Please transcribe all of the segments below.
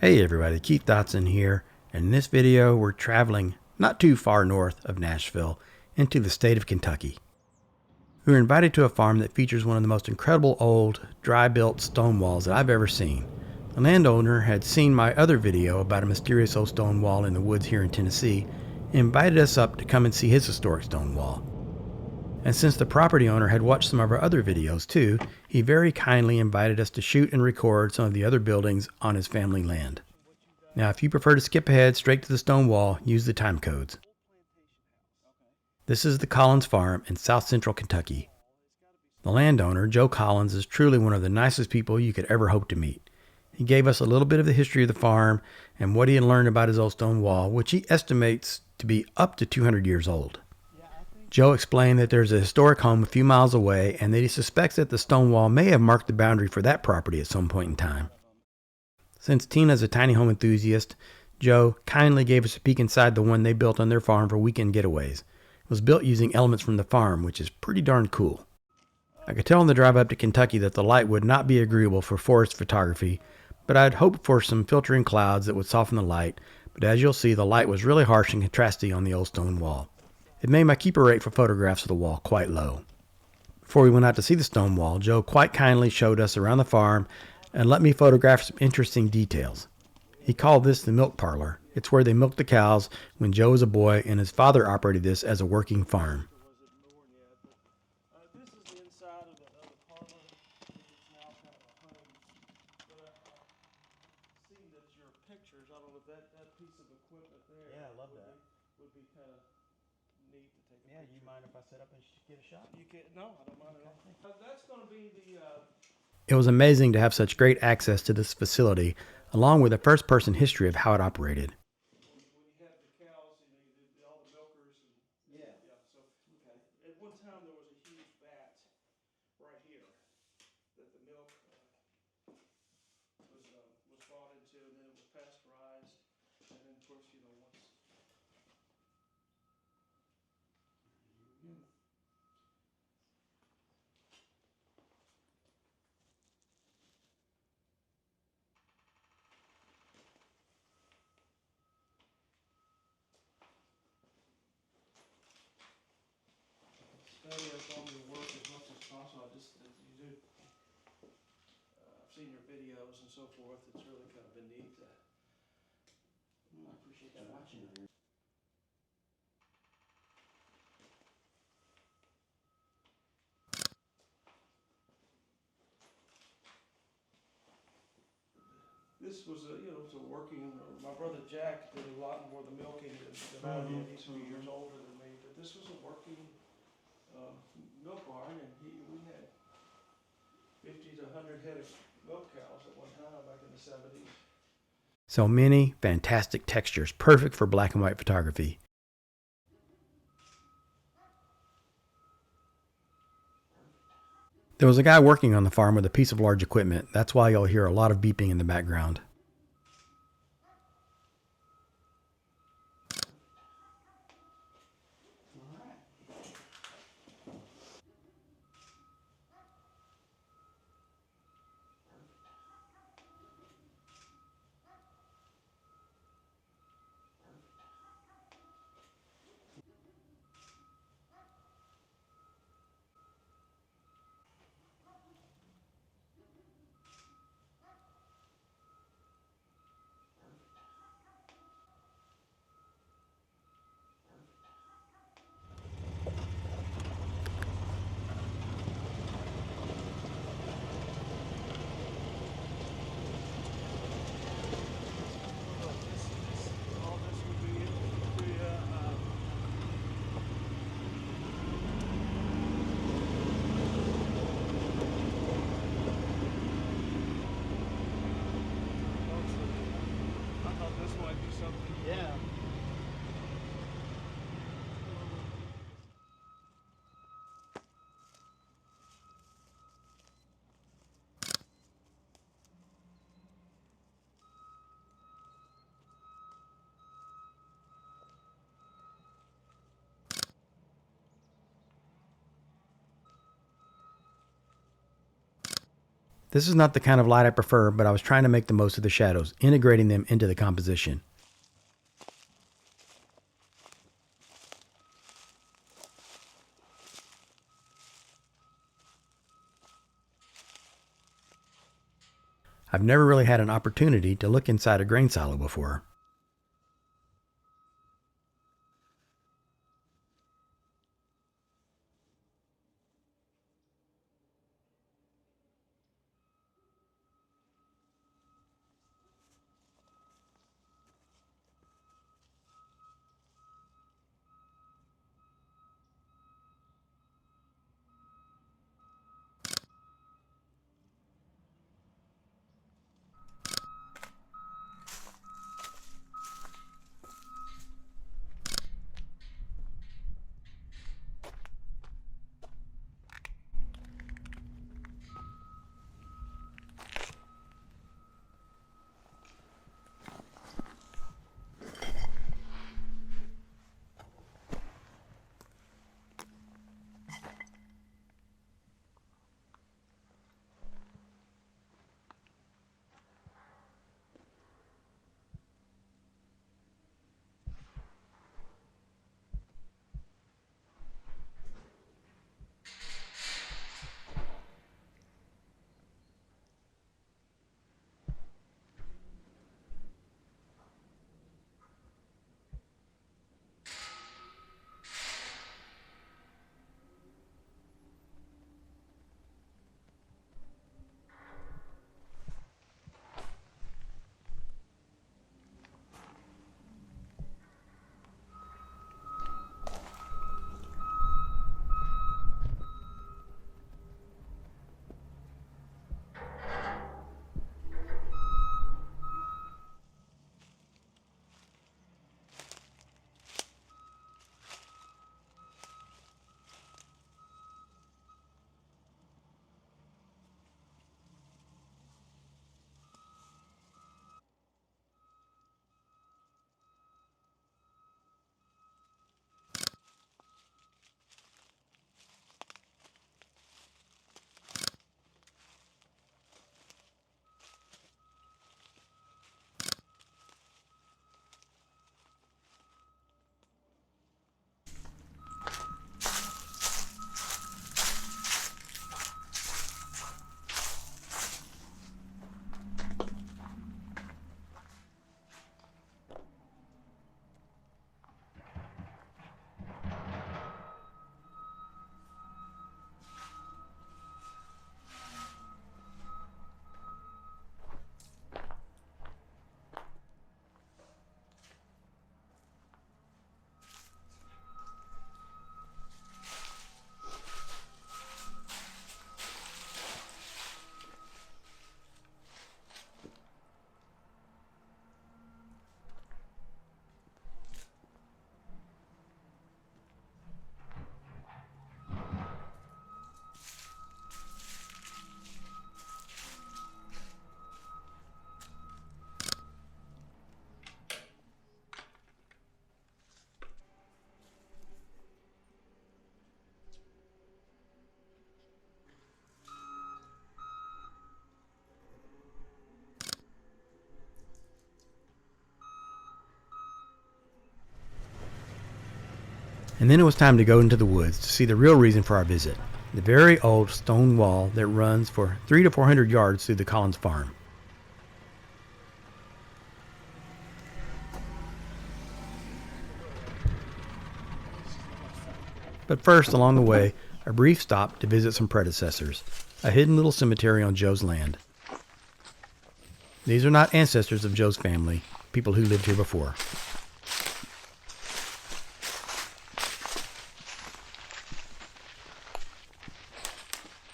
Hey everybody, Keith Dotson here, and in this video we're traveling not too far north of Nashville into the state of Kentucky. We were invited to a farm that features one of the most incredible old, dry-built stone walls that I've ever seen. The landowner had seen my other video about a mysterious old stone wall in the woods here in Tennessee and invited us up to come and see his historic stone wall. And since the property owner had watched some of our other videos too, he very kindly invited us to shoot and record some of the other buildings on his family land. Now, if you prefer to skip ahead straight to the stone wall, use the time codes. This is the Collins Farm in south central Kentucky. The landowner, Joe Collins, is truly one of the nicest people you could ever hope to meet. He gave us a little bit of the history of the farm and what he had learned about his old stone wall, which he estimates to be up to 200 years old. Joe explained that there's a historic home a few miles away and that he suspects that the stone wall may have marked the boundary for that property at some point in time. Since Tina's a tiny home enthusiast, Joe kindly gave us a peek inside the one they built on their farm for weekend getaways. It was built using elements from the farm, which is pretty darn cool. I could tell on the drive up to Kentucky that the light would not be agreeable for forest photography, but I'd hoped for some filtering clouds that would soften the light, but as you'll see, the light was really harsh and contrasty on the old stone wall. It made my keeper rate for photographs of the wall quite low. Before we went out to see the stone wall, Joe quite kindly showed us around the farm and let me photograph some interesting details. He called this the milk parlor. It's where they milked the cows when Joe was a boy, and his father operated this as a working farm. This is the inside of the parlor. It's now kind of a home. But seeing that your pictures, I don't know if that piece of equipment there. Yeah, I love that. Would be kind of neat to take a picture. Yeah, you mind if I set up and get a shot? You can. No, I don't mind at all. That's going to be the. It was amazing to have such great access to this facility, along with a first-person history of how it operated. When you have the cows, all the milkers. And, yeah. So at one time there was a huge vat right here that the milk was brought into, and then it was pasteurized, and then of course once. Study up on your work as much as possible. I've seen your videos and so forth. It's really kind of been neat. I appreciate that watching. This was it was a working. My brother Jack did a lot more of the milking than I did. He's 2 years older than me, but this was a working milk barn, and we had 50 to 100 head of milk cows at one time back in the 70s. So many fantastic textures, perfect for black and white photography. There was a guy working on the farm with a piece of large equipment. That's why you'll hear a lot of beeping in the background. This is not the kind of light I prefer, but I was trying to make the most of the shadows, integrating them into the composition. I've never really had an opportunity to look inside a grain silo before. And then it was time to go into the woods to see the real reason for our visit, the very old stone wall that runs for 300 to 400 yards through the Collins farm. But first, along the way, a brief stop to visit some predecessors, a hidden little cemetery on Joe's land. These are not ancestors of Joe's family, people who lived here before.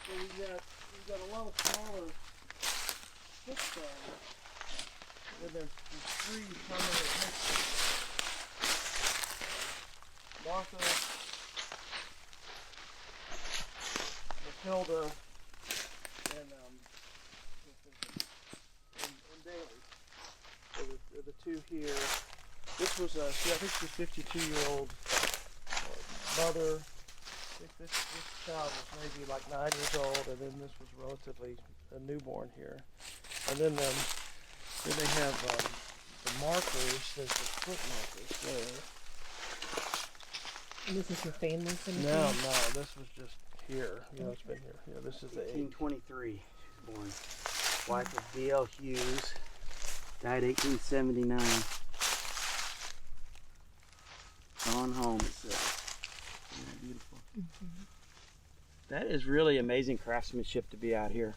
We've got a lot of smaller footstones, and there's three prominent mixes. Martha, Matilda, and Bailey. Are the two here. This was I think the 52-year-old mother. I think this child was maybe like 9 years old, and then this was relatively a newborn here. And then they have the markers. There's the foot markers there. And this is your family cemetery? No, this was just here. You know, it's been here. You know, this is the 1823 she was born. Wife of D.L. Hughes. Died 1879. Gone home, it says. Isn't that beautiful? Mm-hmm. That is really amazing craftsmanship to be out here.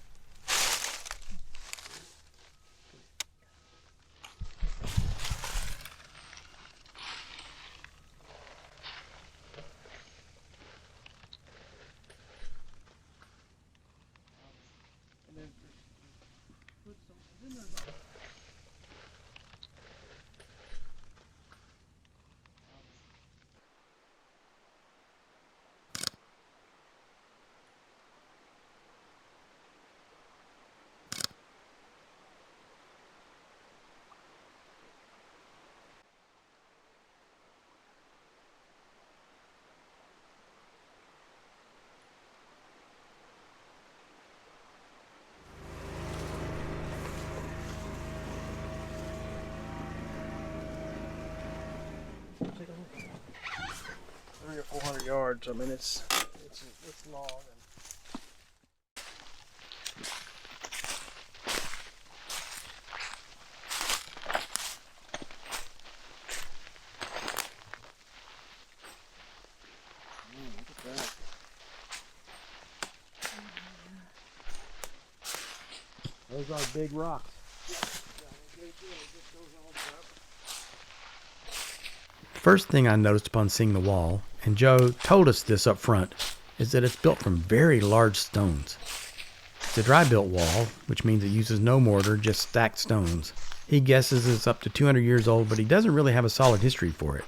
Take a look. 300 or 400 yards. I mean, it's long. Look at that. Those are big rocks. First thing I noticed upon seeing the wall, and Joe told us this up front, is that it's built from very large stones. It's a dry built wall, which means it uses no mortar, just stacked stones. He guesses it's up to 200 years old, but he doesn't really have a solid history for it.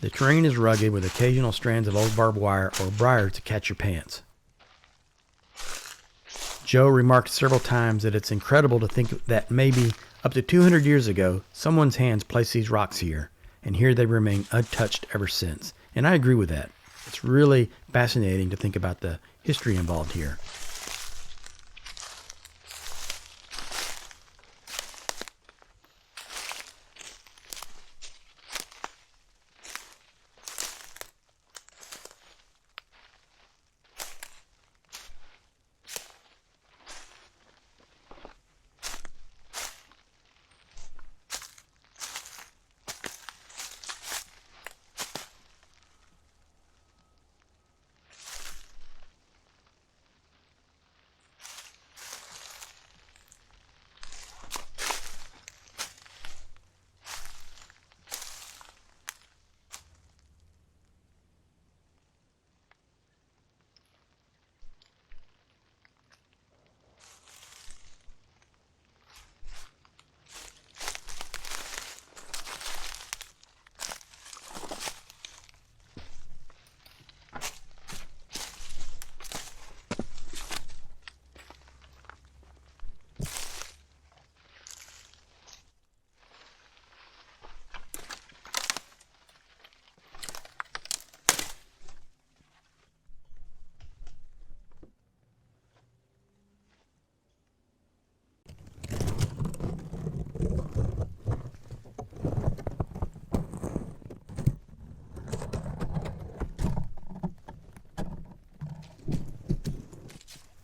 The terrain is rugged with occasional strands of old barbed wire or briar to catch your pants. Joe remarked several times that it's incredible to think that maybe up to 200 years ago, someone's hands placed these rocks here, and here they remain untouched ever since. And I agree with that. It's really fascinating to think about the history involved here.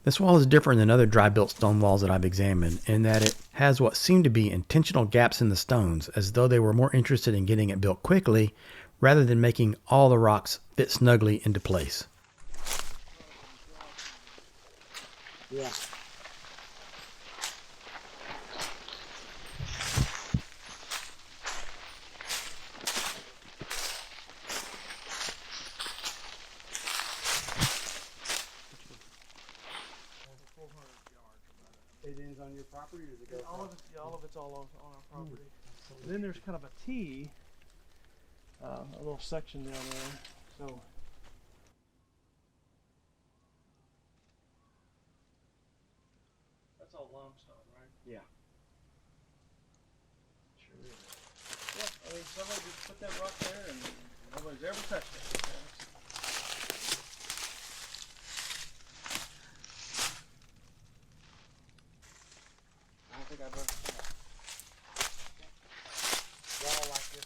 This wall is different than other dry-built stone walls that I've examined in that it has what seem to be intentional gaps in the stones, as though they were more interested in getting it built quickly rather than making all the rocks fit snugly into place. Yeah. It ends on your property, or does it go? All of it's all on our property. And then there's kind of a T, a little section down there. So that's all limestone, right? Yeah. Sure is. Yeah, I mean, somebody just put that rock there, and nobody's Never touched it. I don't think I've ever seen a wall like this.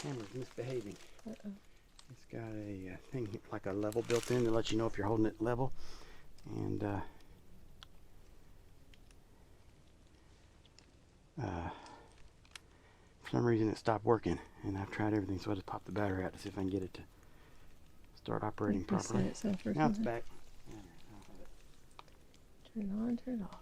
Camera's misbehaving. It's got a thing like a level built in to let you know if you're holding it level, and for some reason it stopped working, and I've tried everything, so I just popped the battery out to see if I can get it to start operating properly. Now it's back. Turn it on, turn it off.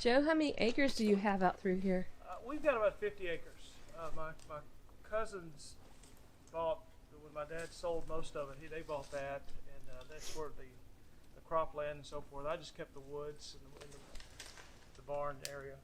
Joe, how many acres do you have out through here? We've got about 50 acres. My cousins bought, when my dad sold most of it, they bought that, and that's where the cropland and so forth. I just kept the woods and the barn area.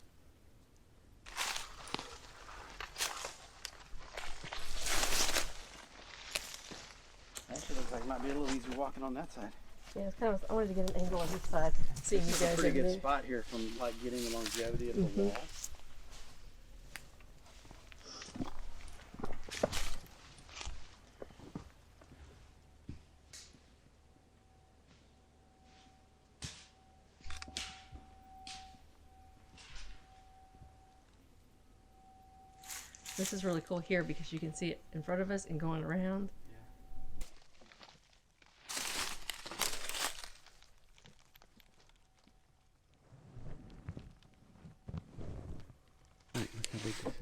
Actually, looks like it might be a little easier walking on that side. Yeah, it's kind of. I wanted to get an angle on this side, seeing you It's guys a pretty over good there. spot here from like getting the longevity of the wall. This is really cool here because you can see it in front of us and going around. Right, look how big this is.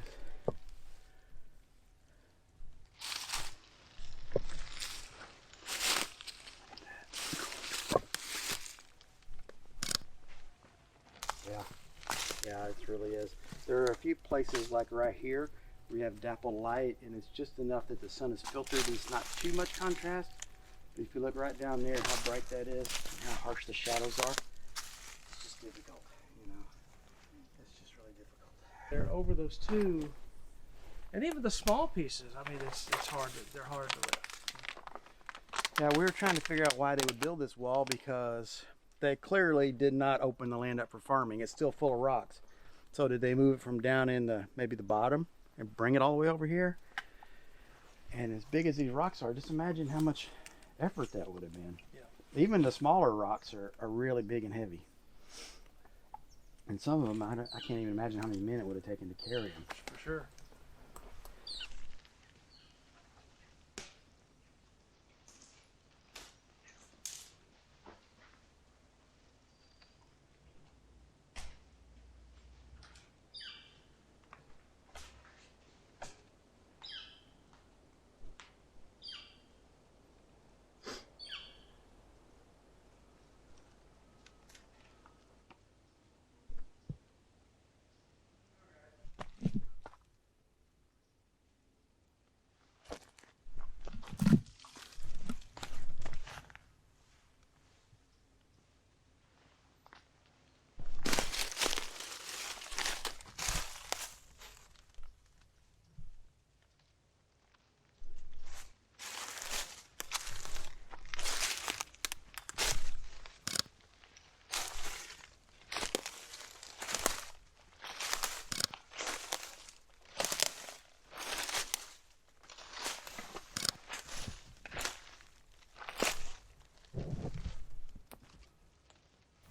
Yeah, it really is. There are a few places like right here where you have dappled light, and it's just enough that the sun is filtered and it's not too much contrast. But if you look right down there, how bright that is and how harsh the shadows are, it's just difficult, you know. It's just really difficult. They're over those two, and even the small pieces. I mean, it's hard. They're hard to lift. Yeah, we were trying to figure out why they would build this wall, because they clearly did not open the land up for farming. It's still full of rocks. So did they move it from down in the maybe the bottom and bring it all the way over here? And as big as these rocks are, just imagine how much effort that would have been. Yeah. Even the smaller rocks are really big and heavy. And some of them, I can't even imagine how many men it would have taken to carry them. For sure.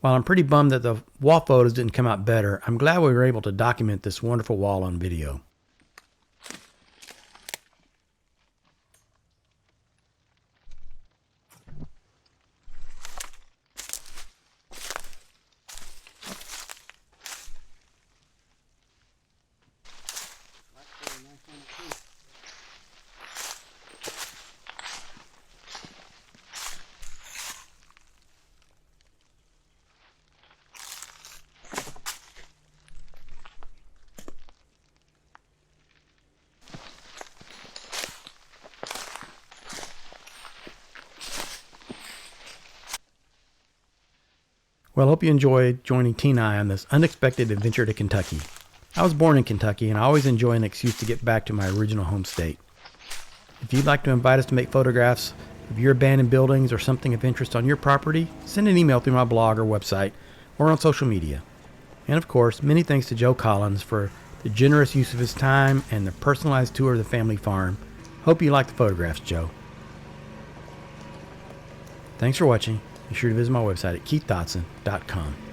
While I'm pretty bummed that the wall photos didn't come out better, I'm glad we were able to document this wonderful wall on video. Well, I hope you enjoyed joining Tina and I on this unexpected adventure to Kentucky. I was born in Kentucky, and I always enjoy an excuse to get back to my original home state. If you'd like to invite us to make photographs of your abandoned buildings or something of interest on your property, send an email through my blog or website or on social media. And of course, many thanks to Joe Collins for the generous use of his time and the personalized tour of the family farm. Hope you like the photographs, Joe. Thanks for watching. Be sure to visit my website at keithdotson.com.